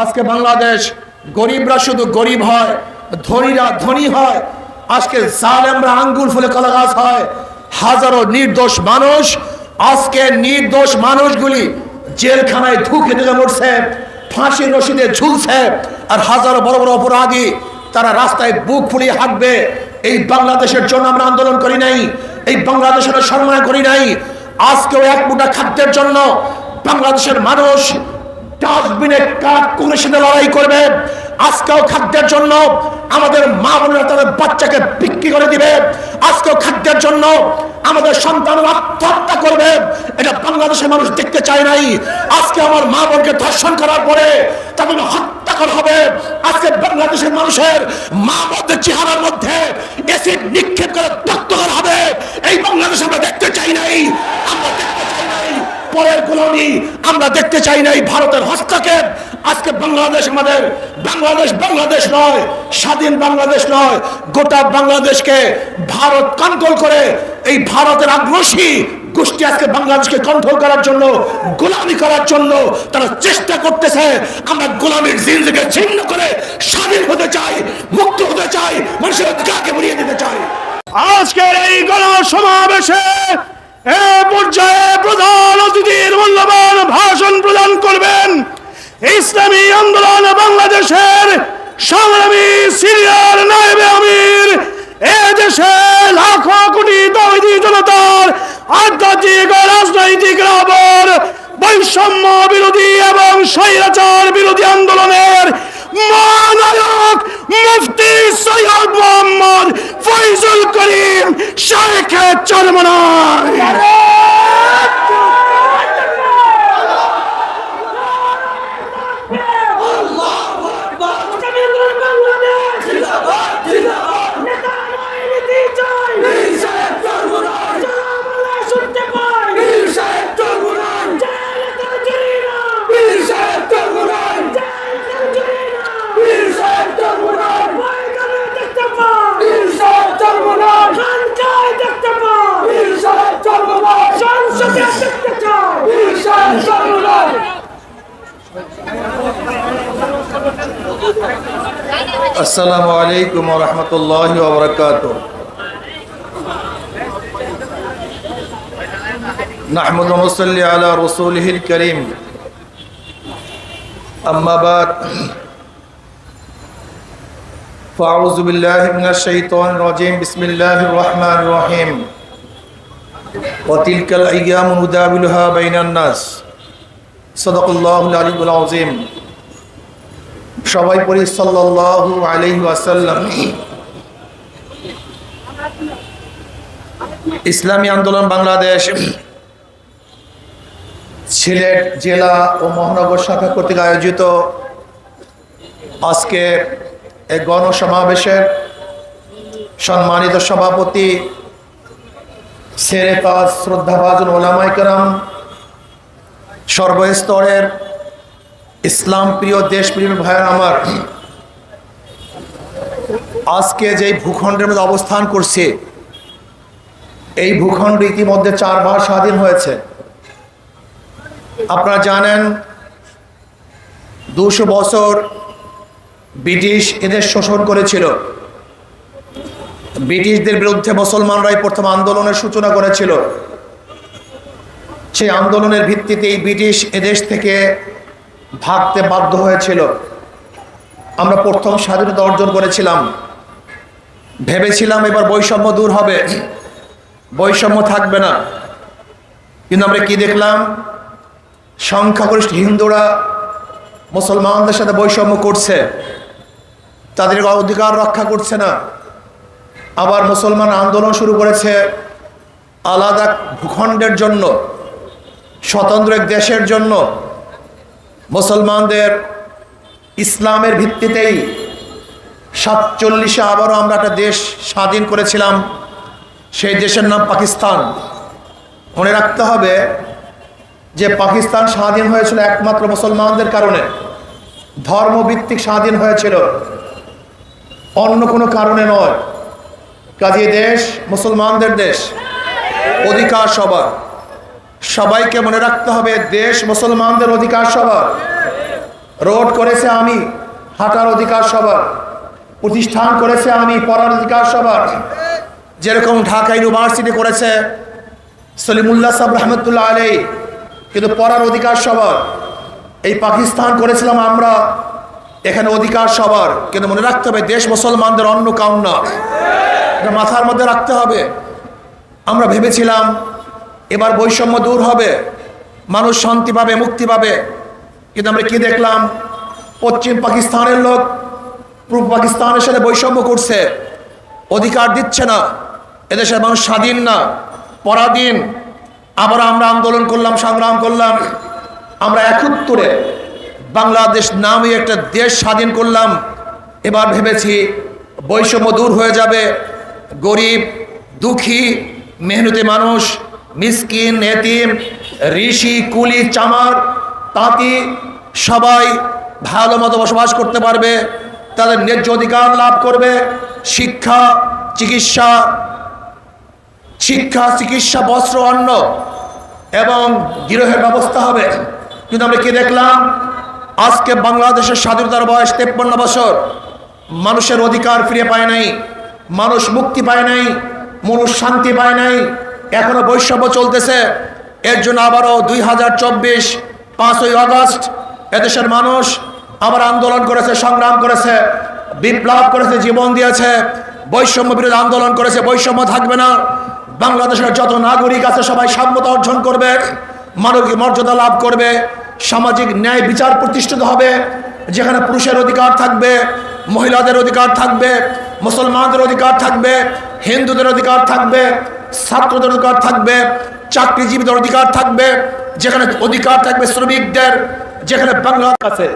আজকে বাংলাদেশ গরিবরা শুধু গরিব হয়, ধনীরা ধনী হয়। আজকে জালেমরা আঙ্গুল ফুলে কলা গাছ হয়। হাজারো নির্দোষ মানুষ, আজকে নির্দোষ মানুষগুলি জেলখানায় ধুকে ধুকে মরছে, ফাঁসির রশিদে ঝুলছে। আর হাজারো বড় বড় অপরাধী তারা রাস্তায় বুক ফুলিয়ে হাঁটবে। এই বাংলাদেশের জন্য আমরা আন্দোলন করি নাই, এই বাংলাদেশের সম্মান করি নাই। আজকেও এক মুঠা খাদ্যের জন্য বাংলাদেশের মানুষ ডাস্টবিনে কাঠ কুকুরের সাথে লড়াই করবে। আজকেও খাদ্যের জন্য আমাদের মা বোনেরা তাদের বাচ্চাকে বিক্রি করে দিবে। আজকেও খাদ্যের জন্য আমাদের সন্তানরা আত্মহত্যা করবে। এটা বাংলাদেশের মানুষ দেখতে চায় নাই। আজকে আমার মা বোনকে ধর্ষণ করার পরে তাদের হত্যা করা হবে। আজকে বাংলাদেশের মানুষের মা বোনদের চেহারার মধ্যে এসিড নিক্ষেপ করে রক্ত করা হবে। এই বাংলাদেশ আমরা দেখতে চাই নাই। আমরা দেখতে চাই নাই পরের গোলামি, আমরা দেখতে চাই নাই ভারতের হস্তক্ষেপ। আজকে বাংলাদেশ আমাদের, বাংলাদেশ বাংলাদেশ নয়, স্বাধীন বাংলাদেশ নয়। গোটা বাংলাদেশকে ভারত কন্ট্রোল করে, এই ভারতের আগ্রাসী গোষ্ঠী আজকে বাংলাদেশকে কন্ট্রোল করার জন্য, গোলামি করার জন্য তারা চেষ্টা করতেছে। আমরা গোলামির জিনজিকে ছিন্ন করে স্বাধীন হতে চাই, মুক্ত হতে চাই, মানুষের অধিকারকে বলিয়ে দিতে চাই। আজকের এই গণসমাবেশে এ পর্যায়ে প্রধান অতিথির মূল্যবান ভাষণ প্রদান করবেন ইসলামী আন্দোলন বাংলাদেশের সংগ্রামী সিনিয়র নায়েবে আমির, এ দেশে লাখো কোটি তৌহিদি জনতার আধ্যাত্মিক ও রাজনৈতিক রাবর, বৈষম্য বিরোধী এবং স্বৈরাচার বিরোধী আন্দোলনের মহানায়ক মুফতি সৈয়দ মোহাম্মদ ফয়জুল করিম শাইখে চরমনাই। আসসালামু আলাইকুম ওয়া রাহমাতুল্লাহি ওয়া বারাকাতুহু। নাহমাদু ওয়া নুসাল্লি আলা রাসূলিহিল কারীম। আম্মা বাদ, ফাআউযু বিল্লাহি মিনাশ শাইতানির রাজীম। বিসমিল্লাহির রাহমানির রাহিম। ওয়া তিলকাল আইয়ামু নুদাবিলুহা বাইনান নাস। সাদাকাল্লাহুল আলিয়্যুল আযীম। সবাই পড়ি সাল্লাল্লাহু আলাইহি ওয়াসাল্লাম। ইসলামী আন্দোলন বাংলাদেশ সিলেট জেলা ও মহানগর শাখা কর্তৃক আয়োজিত আজকে এই গণসমাবেশের সম্মানিত সভাপতি, সেরে তাজ শ্রদ্ধাভাজন ওলামায়ে কেরাম, সর্বস্তরের ইসলাম প্রিয় দেশপ্রিয় ভাইয়ের আমার, আজকে যে ভূখণ্ডের মধ্যে অবস্থান করছে, এই ভূখণ্ড ইতিমধ্যে 4 বার স্বাধীন হয়েছে। আপনারা জানেন 200 বছর ব্রিটিশ এদের শোষণ করেছিল। ব্রিটিশদের বিরুদ্ধে মুসলমানরাই প্রথম আন্দোলনের সূচনা করেছিল। সেই আন্দোলনের ভিত্তিতেই ব্রিটিশ এদেশ থেকে ভাগতে বাধ্য হয়েছিল। আমরা প্রথম স্বাধীনতা অর্জন করেছিলাম, ভেবেছিলাম এবার বৈষম্য দূর হবে, বৈষম্য থাকবে না। কিন্তু আমরা কি দেখলাম? সংখ্যাগরিষ্ঠ হিন্দুরা মুসলমানদের সাথে বৈষম্য করছে, তাদের অধিকার রক্ষা করছে না। আবার মুসলমান আন্দোলন শুরু করেছে আলাদা ভূখণ্ডের জন্য, স্বতন্ত্র এক দেশের জন্য। মুসলমানদের ইসলামের ভিত্তিতেই 47-এ আবারও আমরা একটা দেশ স্বাধীন করেছিলাম। সেই দেশের নাম পাকিস্তান। মনে রাখতে হবে যে পাকিস্তান স্বাধীন হয়েছিল একমাত্র মুসলমানদের কারণে, ধর্মভিত্তিক স্বাধীন হয়েছিল, অন্য কোনো কারণে নয়। কাজে দেশ মুসলমানদের দেশ, অধিকার সবার। সবাইকে মনে রাখতে হবে দেশ মুসলমানদের অধিকার সবার। রোড করেছে আমি, হাঁটার অধিকার সবার। প্রতিষ্ঠান করেছে আমি, পড়ার অধিকার সবার। যেরকম ঢাকা ইউনিভার্সিটি করেছে সলিমুল্লাহ সাহেব রহমতুল্লাহ আলাই, কিন্তু পড়ার অধিকার সবার। এই পাকিস্তান করেছিলাম আমরা, এখানে অধিকার সবার। কিন্তু মনে রাখতে হবে দেশ মুসলমানদের অন্য কাউন না, এটা মাথার মধ্যে রাখতে হবে। আমরা ভেবেছিলাম এবার বৈষম্য দূর হবে, মানুষ শান্তি পাবে, মুক্তি পাবে। কিন্তু আমরা কি দেখলাম? পশ্চিম পাকিস্তানের লোক পূর্ব পাকিস্তানের সাথে বৈষম্য করছে, অধিকার দিচ্ছে না, এদেশের মানুষ স্বাধীন না, পরাধীন। আবার আমরা আন্দোলন করলাম, সংগ্রাম করলাম, আমরা 71-এ বাংলাদেশ নামে একটা দেশ স্বাধীন করলাম। এবার ভেবেছি বৈষম্য দূর হয়ে যাবে, গরিব দুঃখী মেহনতি মানুষ, মিসকিন এতিম ঋষি কুলি চামার তাঁতি সবাই ভালো মতো বসবাস করতে পারবে, তাদের ন্যায্য অধিকার লাভ করবে। শিক্ষা চিকিৎসা বস্ত্র অন্ন এবং গৃহের ব্যবস্থা হবে। কিন্তু আমরা কি দেখলাম? আজকে বাংলাদেশের স্বাধীনতার বয়স 53 বছর, মানুষের অধিকার ফিরে পায় নাই, মানুষ মুক্তি পায় নাই, মানুষ শান্তি পায় নাই, এখনো বৈষম্য চলতেছে। এর জন্য আবারও 2024 5ই আগস্ট এদেশের মানুষ আবার আন্দোলন করেছে, সংগ্রাম করেছে, বিপ্লব করেছে, জীবন দিয়েছে, বৈষম্য বিরোধী আন্দোলন করেছে। বৈষম্য থাকবে না, বাংলাদেশের যত নাগরিক আছে সবাই সাম্যতা অর্জন করবে, মানবিক মর্যাদা লাভ করবে, সামাজিক ন্যায় বিচার প্রতিষ্ঠিত হবে, যেখানে পুরুষের অধিকার থাকবে, মহিলাদের অধিকার থাকবে, মুসলমানদের অধিকার থাকবে, হিন্দুদের অধিকার থাকবে, ছাত্রদের অধিকার থাকবে, চাকরিজীবীদের অধিকার থাকবে, যেখানে অধিকার থাকবে শ্রমিকদের। যেখানে বাংলাদেশ আছে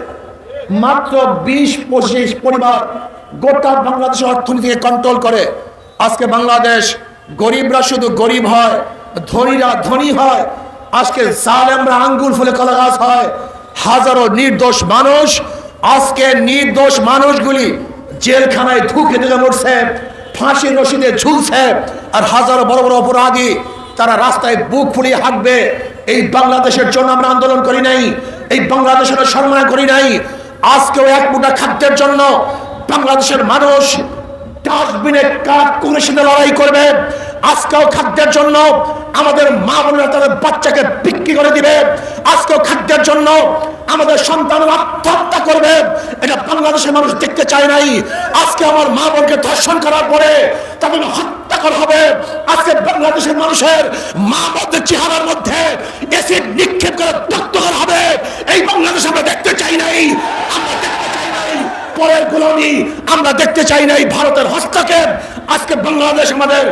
মাত্র 20-25 পরিবার গোটা বাংলাদেশের অর্থনীতিকে কন্ট্রোল করে। আজকে বাংলাদেশ গরিবরা শুধু গরিব হয়, ধনীরা ধনী হয়। আজকে জালেমরা আঙ্গুল ফুলে কলা গাছ হয়। হাজারো নির্দোষ মানুষ, আজকে নির্দোষ মানুষগুলি জেলখানায় ধুকে ধুকে মরছে, ফাঁসির রশিদে ঝুলছে। আর হাজারো বড় বড় অপরাধী তারা রাস্তায় বুক ফুলিয়ে হাঁটবে। এই বাংলাদেশের জন্য আমরা আন্দোলন করি নাই, এই বাংলাদেশের সম্মান করি নাই। আজকেও এক মুঠা খাদ্যের জন্য বাংলাদেশের মানুষ ডাস্টবিনে কাঠ কুকুরের সাথে লড়াই করবে। আজকেও খাদ্যের জন্য আমাদের মা বোনেরা তাদের বাচ্চাকে বিক্রি করে দিবে। আজকেও খাদ্যের জন্য আমাদের সন্তানরা আত্মহত্যা করবে। এটা বাংলাদেশের মানুষ দেখতে চায় নাই। আজকে আমার মা বোনকে ধর্ষণ করার পরে তাদের হত্যা করা হবে। আজকে বাংলাদেশের মানুষের মা বোনদের চেহারার মধ্যে এসিড নিক্ষেপ করে দগ্ধ করা হবে। এই বাংলাদেশ আমরা দেখতে চাই নাই। আমরা দেখতে চাই নাই পরের গোলামি, আমরা দেখতে চাই নাই ভারতের হস্তক্ষেপ। আজকে বাংলাদেশ আমাদের,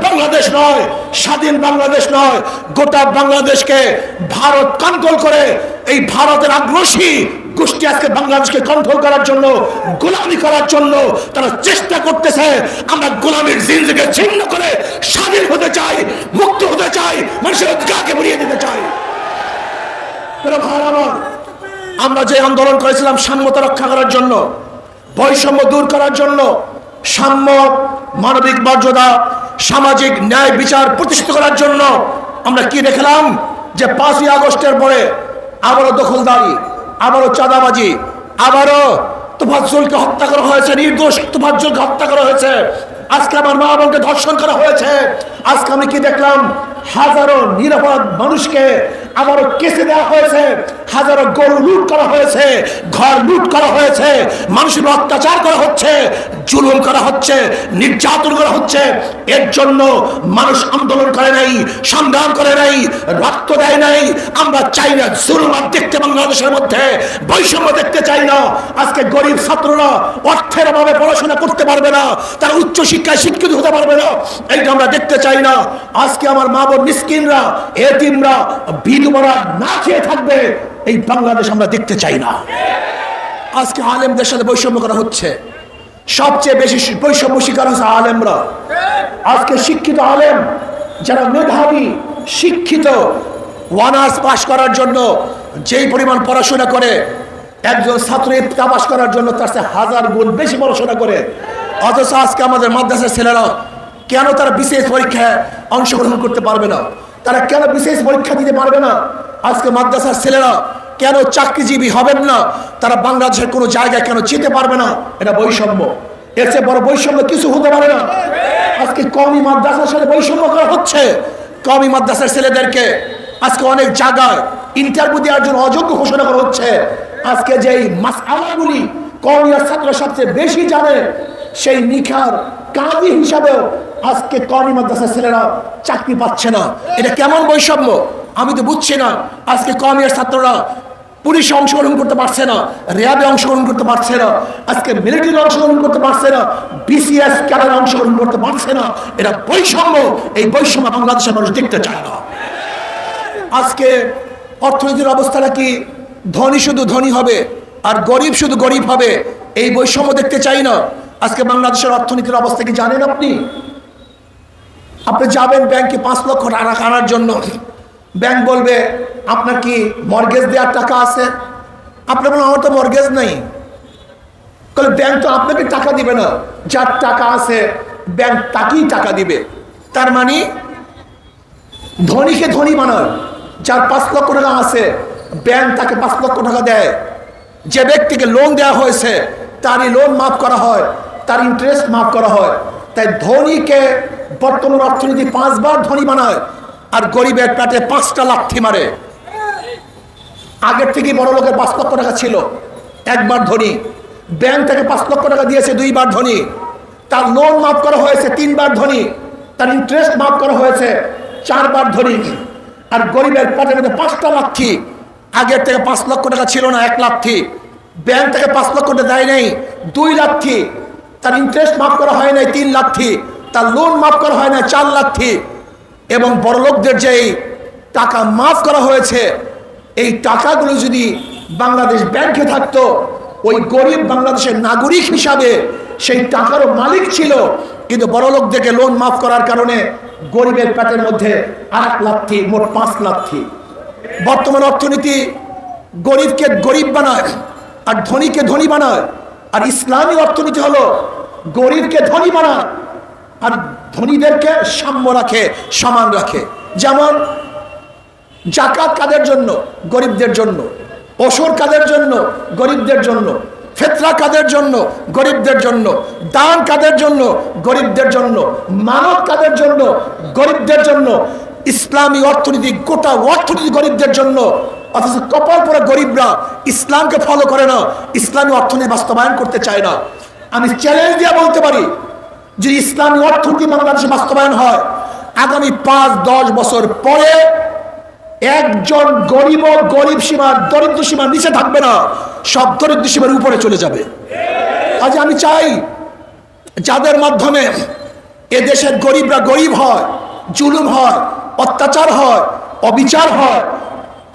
বাংলাদেশ নয়, স্বাধীন বাংলাদেশ নয়, গোটা বাংলাদেশকে ভারত কন্ট্রোল করে। এই ভারতের আগ্রাসী গোষ্ঠী আজকে বাংলাদেশকে কন্ট্রোল করার জন্য, গোলামি করার জন্য তারা চেষ্টা করতেছে। আমরা গোলামির জিনজিকে ছিন্ন করে স্বাধীন হতে চাই, মুক্ত হতে চাই, মানুষের অধিকারকে বলিয়ে দিতে চাই। আমরা যে আন্দোলন করেছিলাম সাম্যতা রক্ষা করার জন্য, বৈষম্য দূর করার জন্য, সাম্য, মানবিক মর্যাদা, সামাজিক ন্যায় বিচার প্রতিষ্ঠিত করার জন্য, আমরা কি দেখলাম? যে 5ই আগস্টের পরে আবারও দখলদারি, আবারও চাঁদাবাজি, আবারও তোফাজ্জলকে হত্যা করা হয়েছে, নির্দোষ তোফাজ্জলকে হত্যা করা হয়েছে। আজকে আমার মা বোনকে ধর্ষণ করা হয়েছে। আজকে আমি কি দেখলাম? হাজারো নিরাপদ মানুষকে আবারও কেসে দেওয়া হয়েছে, হাজারো গরু লুট করা হয়েছে, ঘর লুট করা হয়েছে, মানুষের অত্যাচার করা হচ্ছে, জুলুম করা হচ্ছে, নির্যাতন করা হচ্ছে। এর জন্য মানুষ আন্দোলন করে নাই, সংগ্রাম করে নাই, রক্ত দেয় নাই। আমরা চাই না জুলুম আর দেখতে, বাংলাদেশের মধ্যে বৈষম্য দেখতে চাই না। আজকে গরিব ছাত্ররা অর্থের অভাবে পড়াশোনা করতে পারবে না, তারা উচ্চ শিক্ষায় শিক্ষিত হতে পারবে না, এইটা আমরা দেখতে চাই না। আজকে আমার মা বোন মিসকিনরা, এতিমরা, বিধবারা না খেয়ে থাকবে, এই বাংলাদেশ আমরা দেখতে চাই না। আজকে আলেমদের সাথে বৈষম্য করা হচ্ছে। সবচেয়ে বেশি বৈষম্য শিকার হচ্ছে আলেমরা। আজকে শিক্ষিত আলেম যারা মেধাবী, শিক্ষিত, অনার্স পাস করার জন্য যেই পরিমাণ পড়াশোনা করে, একজন ছাত্র ইফতা পাস করার জন্য তার চেয়ে 1000 গুণ বেশি পড়াশোনা করে। অথচ আজকে আমাদের মাদ্রাসার ছেলেরা কেন তারা বিশেষ পরীক্ষায় অংশগ্রহণ করতে পারবে না? তারা কেন বিশেষ পরীক্ষা দিতে পারবে না? আজকে মাদ্রাসার ছেলেরা কেন চাকরিজীবী হবেন না, তারা বাংলাদেশের কোনো জায়গায় কেন যেতে পারবে না? এটা বৈষম্য। এর চেয়ে বড় বৈষম্য কিছু হতে পারে না। আজকে কওমি মাদ্রাসার সাথে বৈষম্য করা হচ্ছে। কওমি মাদ্রাসার ছেলেদেরকে আজকে অনেক জায়গায় ইন্টারভিউ দেওয়ার জন্য অযোগ্য ঘোষণা করা হচ্ছে। আজকে যেই মাসআলাগুলি কওমিয়ার ছাত্ররা সবচেয়ে বেশি জানে, সেই নিখার কাজী হিসাবেও আজকে কওমি মাদ্রাসার ছেলেরা চাকরি পাচ্ছে না। এটা কেমন বৈষম্য আমি তো বুঝছি না। আজকে কওমিয়ার ছাত্ররা পুলিশে অংশগ্রহণ করতে পারছে না, র্যাবে অংশগ্রহণ করতে পারছে না, আজকে মিলিটারি অংশগ্রহণ করতে পারছে না, বিসিএস ক্যাডারে অংশগ্রহণ করতে পারছে না। এটা বৈষম্য। এই বৈষম্য বাংলাদেশের মানুষ দেখতে চায় না। আজকে অর্থনীতির অবস্থাটা কি? ধনী শুধু ধনী হবে আর গরিব শুধু গরিব হবে, এই বৈষম্য দেখতে চাই না। আজকে বাংলাদেশের অর্থনীতির অবস্থা কি জানেন আপনি? আপনি যাবেন ব্যাংকে 5 লক্ষ টাকা আনার জন্য, ব্যাংক বলবে আপনার কি মর্গেজ দেওয়ার টাকা আছে? আপনি বলুন আমার তো মর্গেজ নেই। তাহলে ব্যাংক তো আপনাকে টাকা দিবে না, যার টাকা আছে ব্যাংক তাকেই টাকা দিবে। তার মানে ধনীকে ধনী বানায়। যার 5 লক্ষ টাকা আছে ব্যাংক তাকে 5 লক্ষ টাকা দেয়। যে ব্যক্তিকে লোন দেওয়া হয়েছে তারই লোন মাফ করা হয়, তার ইন্টারেস্ট মাফ করা হয়। তাই ধনীকে বর্তমান অর্থনীতি 5 বার ধনী বানায় আর গরিবের পেটে 5টা লাথি মারে। আগের থেকে বড় লোকের 5 লক্ষ টাকা ছিল, একবার ধনী। ব্যাংক থেকে 5 লক্ষ টাকা দিয়েছে, 2 বার ধনী। তার লোন মাফ করা হয়েছে, 3 বার ধনী। তার ইন্টারেস্ট মাফ করা হয়েছে, 4 বার ধনী। আর গরিবের পেটের মধ্যে 5টা লাথি। আগের থেকে 5 লক্ষ টাকা ছিল না, 1 লাথি। ব্যাংক থেকে 5 লক্ষ টাকা দেয় নাই, 2 লাথি। তার ইন্টারেস্ট মাফ করা হয় নাই, 3 লাথি। তার লোন মাফ করা হয় না, 4 লাথি। এবং বড়লোকদের যেই টাকা মাফ করা হয়েছে, এই টাকাগুলো যদি বাংলাদেশ ব্যাংকে থাকতো, ওই গরিব বাংলাদেশের নাগরিক হিসাবে সেই টাকারও মালিক ছিল। কিন্তু বড়লোকদেরকে লোন মাফ করার কারণে গরিবের পেটের মধ্যে 8 লাথি, মোট 5 লাথি। বর্তমান অর্থনীতি গরিবকে গরিব বানায় আর ধনীকে ধনী বানায়। আর ইসলামী অর্থনীতি হলো গরিবকে ধনী বানায় আর ধনীদেরকে সাম্য রাখে, সমান রাখে। যেমন জাকাত কাদের জন্য? গরিবদের জন্য। ওসর কাদের জন্য? গরিবদের জন্য। ফিতরা কাদের জন্য? গরিবদের জন্য। দান কাদের জন্য? গরিবদের জন্য। মানব কাদের জন্য? গরিবদের জন্য। ইসলামী অর্থনীতি, গোটা অর্থনীতি গরিবদের জন্য। অথচ কপাল পরা গরিবরা ইসলামকে ফলো করে না, ইসলামী অর্থনীতি বাস্তবায়ন করতে চায় না। আমি চ্যালেঞ্জ দিয়ে বলতে পারি, যে ইসলামী অর্থনীতি বাংলাদেশে বাস্তবায়ন হয়, আগামী 5-10 বছর পরে একজন গরিব সীমার, দরিদ্র সীমার নিচে থাকবে না, সব দরিদ্র সীমার উপরে চলে যাবে। আজ আমি চাই যাদের মাধ্যমে এদেশের গরিবরা গরিব হয়, জুলুম হয়, অত্যাচার হয়, অবিচার হয়,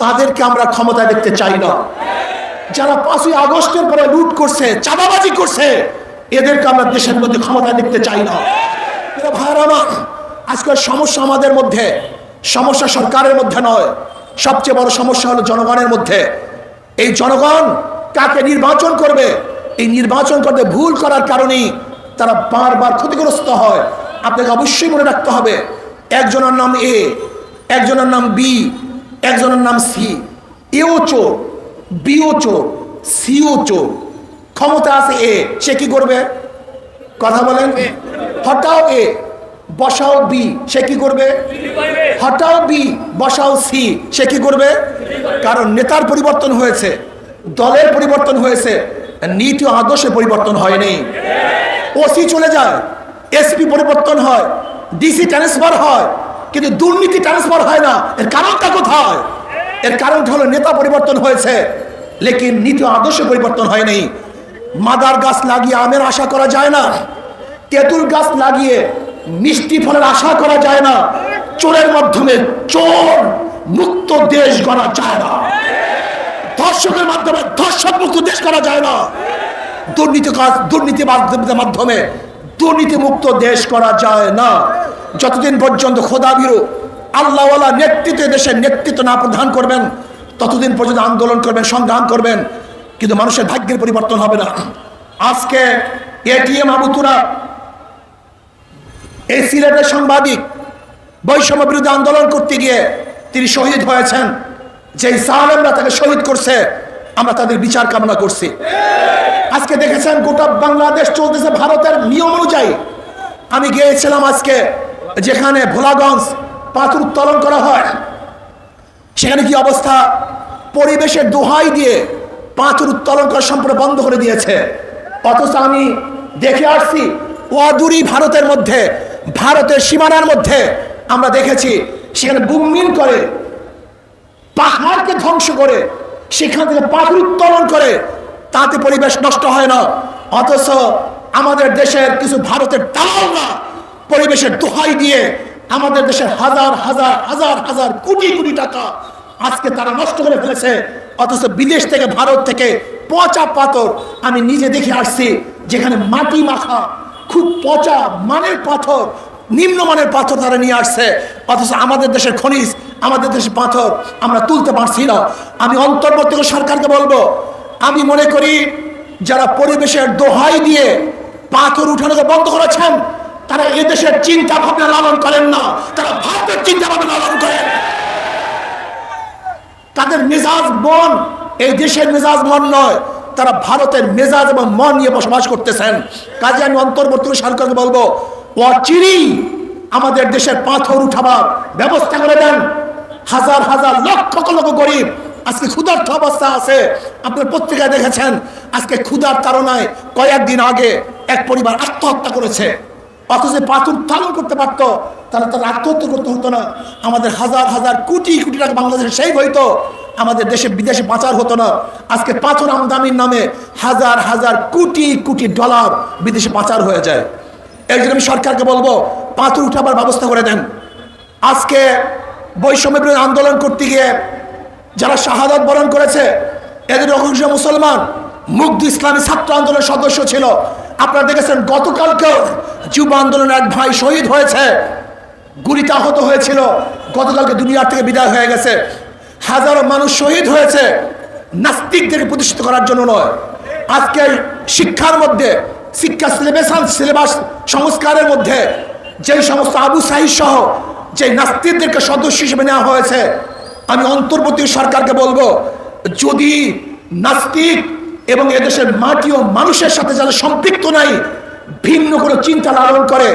তাদেরকে আমরা ক্ষমতায় দেখতে চাই না। যারা 5ই আগস্টের পরে লুট করছে, চাঁদাবাজি করছে, এদেরকে আমরা দেশের মধ্যে ক্ষমতায় দেখতে চাই না। ভাইরা আমার, আজকের সমস্যা আমাদের মধ্যে, সমস্যা সরকারের মধ্যে নয়, সবচেয়ে বড় সমস্যা হলো জনগণের মধ্যে। এই জনগণ কাকে নির্বাচন করবে, এই নির্বাচন করতে ভুল করার কারণেই তারা বারবার ক্ষতিগ্রস্ত হয়। আপনাকে অবশ্যই মনে রাখতে হবে, একজনের নাম এ, একজনের নাম বি, একজনের নাম সি। এও চোর, বিও চোর, সিও চোর। ক্ষমতা আছে এ, সে কি করবে? কথা বলেন। হটাও এ, বসাও বি, সে কি করবে? হটাও বি, বসাও সি, সে কি করবে? কারণ নেতার পরিবর্তন হয়েছে, দলের পরিবর্তন হয়েছে, নীতি ও আদর্শের পরিবর্তন হয়নি। ওসি চলে যায়, এসপি পরিবর্তন হয়, ডিসি ট্রান্সফার হয়, কিন্তু দুর্নীতি ট্রান্সফার হয় না। এর কারণটা কোথায়? এর কারণটা হলো নেতা পরিবর্তন হয়েছে, লেকিন নীতি ও আদর্শের পরিবর্তন হয়নি। মাদার গাছ লাগিয়ে আমের আশা করা যায় না, তেঁতুল গাছ লাগিয়ে মিষ্টি ফলের আশা করা যায় না। চোরের মাধ্যমে চোর মুক্ত দেশ গড়া যায় না, ধর্ষকের মাধ্যমে ধর্ষক মুক্ত দেশ করা যায় না, দুর্নীতির মাধ্যমে দুর্নীতি মুক্ত দেশ করা যায় না। যতদিন পর্যন্ত খোদাভীরু আল্লাহওয়ালা নেতৃত্ব দেশের নেতৃত্ব না প্রদান করবেন, ততদিন পর্যন্ত আন্দোলন করবেন, সংগ্রাম করবেন, কিন্তু মানুষের ভাগ্যের পরিবর্তন হবে না। আজকে এটিএম আবু তুরাব, এই সিলেটের সাংবাদিক, বৈষম্য বিরোধী আন্দোলন করতে গিয়ে তিনি শহীদ হয়েছেন। যে জালেমরা তাকে শহীদ করছে, আমরা তাদের বিচার কামনা করছি। আজকে দেখেছেন গোটা বাংলাদেশ চলতেছে ভারতের নিয়ম অনুযায়ী। আমি গিয়েছিলাম আজকে যেখানে ভোলাগঞ্জ পাথর উত্তোলন করা হয়, সেখানে কি অবস্থা, পরিবেশের দোহাই দিয়ে পাথর উত্তোলন করা সম্পূর্ণ বন্ধ করে দিয়েছে। অথচ আমি দেখে আসছি অদূরই ভারতের মধ্যে, ভারতের সীমানার মধ্যে আমরা দেখেছি সেখানে বুমমিন করে, পাহাড়কে ধ্বংস করে সেখান থেকে পাথর উত্তোলন করে, তাতে পরিবেশ নষ্ট হয় না। অথচ আমাদের দেশের কিছু ভারতের দালালরা পরিবেশের দোহাই দিয়ে আমাদের দেশের হাজার হাজার হাজার হাজার কোটি কোটি টাকা আজকে তারা নষ্ট করে ফেলেছে। অথচ বিদেশ থেকে, ভারত থেকে পচা পাথর আমি নিজে দেখে আসছি, যেখানে মাটি মাখা খুব পচা মানের পাথর, নিম্নমানের পাথর তারা নিয়ে আসছে। অথচ আমাদের দেশের খনিজ, আমাদের দেশের পাথর আমরা তুলতে পারছি না। আমি অন্তর্বর্তী সরকারকে বলবো, আমি মনে করি যারা পরিবেশের দোহাই দিয়ে পাথর উঠানোকে বন্ধ করেছেন, তারা এদেশের চিন্তা ভাবনা লালন করেন না, তারা ভারতের চিন্তা ভাবনা লালন করেন। তাদের মেজাজ মন এই দেশের মেজাজ মন নয়, তারা ভারতের মেজাজ এবং মন নিয়ে বসবাস করতেছেন। কাজে আমি অন্তর্বর্তী সরকারকে বলবো, অচিরেই আমাদের দেশের পাথর উঠাবার ব্যবস্থা করে দেন। হাজার হাজার লক্ষ লক্ষ গরিব আজকে ক্ষুধার্ত অবস্থা আছে। আপনার পত্রিকায় দেখেছেন আজকে ক্ষুধার তাড়নায় কয়েকদিন আগে এক পরিবার আত্মহত্যা করেছে। অথচ পাথর উত্তোলন করতে পারত, তারা আত্মহত্যা করতে হতো না। আমাদের হাজার হাজার কোটি কোটি টাকা বাংলাদেশে সেই হইতো, আমাদের দেশে বিদেশে পাচার হতো না। আজকে পাথর আমদানির নামে হাজার হাজার কোটি কোটি ডলার বিদেশে পাচার হয়ে যায়। এর জন্য আমি সরকারকে বলবো, পাথর উঠাবার ব্যবস্থা করে দেন। আজকে বৈষম্য বিরোধী আন্দোলন করতে গিয়ে যারা শাহাদাত বরণ করেছে, এদের অংশ মুসলমান, মুগ্ধ ইসলামী ছাত্র আন্দোলনের সদস্য ছিল। আপনারা দেখেছেন গতকালকে যুব আন্দোলনের এক ভাই শহীদ হয়েছে, গুলিতে আহত হয়েছিল, গতকালকে দুনিয়ার থেকে বিদায় হয়ে গেছে। হাজারো মানুষ শহীদ হয়েছে নাস্তিকদেরকে প্রতিষ্ঠিত করার জন্য নয়। আজকে শিক্ষার মধ্যে, শিক্ষা সিলেবাস সংস্কারের মধ্যে যে সমস্ত আবু সাহিদ সহ যে নাস্তিকদেরকে সদস্য হিসেবে নেওয়া হয়েছে, আমি অন্তর্বর্তী সরকারকে বলবো, যদি নাস্তিক এবং এদেশের মাটি ও মানুষের সাথে যারা সম্পৃক্ত নাই, ভিন্ন কোনো চিন্তা লালন করে,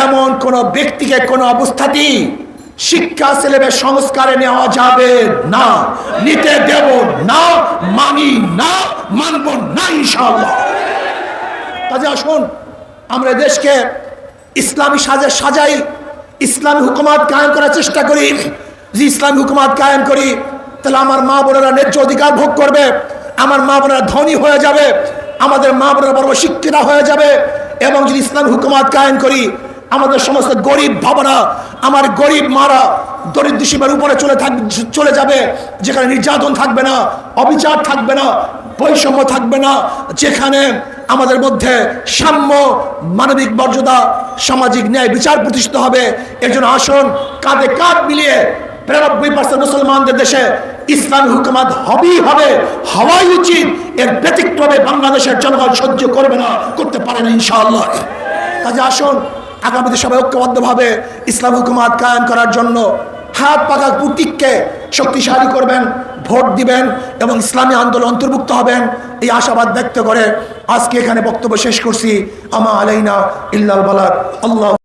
এমন কোন ব্যক্তিকে কোনো অবস্থাতেই শিক্ষা সিলেবাস সংস্কারে নেওয়া যাবে না, নিতে দেব না, মানি না, মানব না ইনশাআল্লাহ। কাজে আসুন আমরা দেশকে ইসলামী সাজাই, ইসলামী হুকুমাত কায়েম করার চেষ্টা করি। যে ইসলামী হুকুমাত কায়েম করি, তাহলে আমার মা বোনেরা ন্যায্য অধিকার ভোগ করবে, আমার মা বোনেরা ধনী হয়ে যাবে, আমাদের মা বোনেরা বড় শিক্ষিত হয়ে যাবে। এবং যদি ইসলামী হুকুমাত কায়েম করি, আমাদের সমস্ত গরিব ভাবনা, আমার গরিব মারা দরিদ্র সীমার উপরে চলে যাবে, যেখানে নির্যাতন থাকবে না, অবিচার থাকবে না, বৈষম্য থাকবে না, যেখানে আমাদের মধ্যে সাম্য, মানবিক মর্যাদা, সামাজিক ন্যায় বিচার প্রতিষ্ঠিত হবে। এর জন্য আসুন কাঁধে কাঁধ মিলিয়ে ৯২% মুসলমানদের দেশে ইসলামী হুকুমাত হবেই হবে, হওয়াই উচিত। এর ব্যতিক্রমে বাংলাদেশের জনগণ সহ্য করবে না, করতে পারে না ইনশাআল্লাহ। কাজে আসুন আগামীতে সবাই ঐক্যবদ্ধভাবে ইসলাম হুকুমাত কায়েম করার জন্য হাত পাকা প্রতীককে শক্তিশালী করবেন, ভোট দিবেন এবং ইসলামী আন্দোলন অন্তর্ভুক্ত হবেন, এই আশাবাদ ব্যক্ত করে আজকে এখানে বক্তব্য শেষ করছি। আমা আলাইনা ইল্লাল বালাগ। আল্লাহ।